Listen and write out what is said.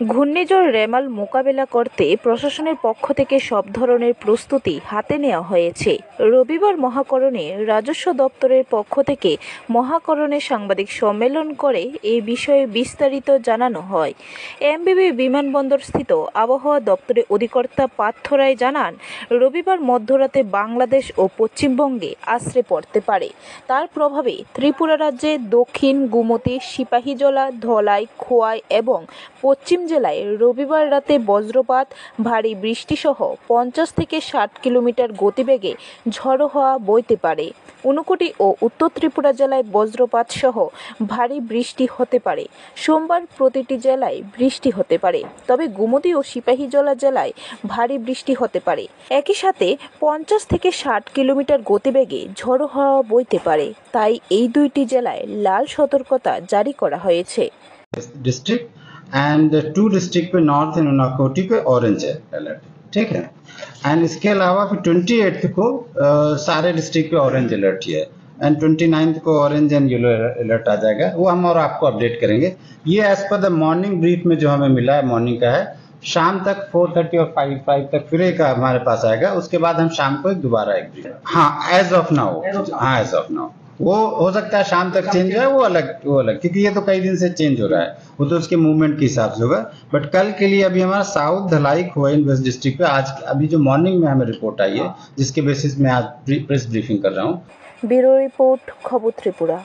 ঘূর্ণিঝড় রেমাল মোকাবেলা করতে প্রশাসনের পক্ষ থেকে সব ধরনের প্রস্তুতি হাতে নেওয়া হয়েছে। রবিবার মহাকরণে রাজস্ব দপ্তরের পক্ষ থেকে মহাকরণে সাংবাদিক সম্মেলন করে এই বিষয়ে বিস্তারিত জানানো হয়। এমবিবি বিমানবন্দরস্থিত আবহাওয়া দপ্তরের অধিকর্তা পার্থ রায় জানান, রবিবার মধ্যরাতে বাংলাদেশ ও পশ্চিমবঙ্গে আছড়ে পড়তে পারে। তার প্রভাবে ত্রিপুরা রাজ্যে দক্ষিণ গোমতী, সিপাহীজলা, ধলাই, খোয়াই এবং পশ্চিম জেলায় রবিবার রাতে বজ্রপাত, ভারী বৃষ্টিসহ 50 থেকে 60 কিলোমিটার গতিবেগে ঝড়ো হাওয়া বইতে পারে। ঊনকোটি ও উত্তর ত্রিপুরা জেলায় বজ্রপাত সহ ভারী বৃষ্টি হতে পারে। সোমবার প্রতিটি জেলায় বৃষ্টি হতে পারে, তবে গোমতী ও সিপাহীজলা জেলায় ভারী বৃষ্টি হতে পারে। একই সাথে 50 থেকে 60 কিলোমিটার গতিবেগে ঝড়ো হাওয়া বইতে পারে। তাই এই দুইটি জেলায় লাল সতর্কতা জারি করা হয়েছে। डिस्ट्रिक्ट एंड 2 डिस्ट्रिक्ट पे नॉर्थ एंड उनाकोटी पे ऑरेंज अलर्ट, ठीक है। एंड इसके अलावा फिर 28 को सारे डिस्ट्रिक्ट पे ऑरेंज अलर्ट ही है एंड 29 को ऑरेंज एंड येलो अलर्ट आ जाएगा, वो हम और आपको अपडेट करेंगे। ये as per the morning brief में जो हमें मिला है मॉर्निंग का है, शाम तक 4:30 और 5 तक फिर एक हमारे पास आएगा, उसके बाद हम शाम को एक दोबारा एक ब्रीफ। हाँ एज ऑफ नाउ, हाँ एज ऑफ नाउ वो हो सकता है शाम तक चेंज हो जाए, वो अलग क्योंकि ये तो कई दिन से चेंज हो रहा है, वो तो उसके मूवमेंट के हिसाब से होगा। बट कल के लिए अभी हमारा साउथ, धलाई, खोई वेस्ट डिस्ट्रिक्ट पे आज अभी जो मॉर्निंग में हमें रिपोर्ट आई है, जिसके बेसिस में आज प्रेस ब्रीफिंग कर रहा हूँ। ब्यूरो रिपोर्ट, खबर त्रिपुरा।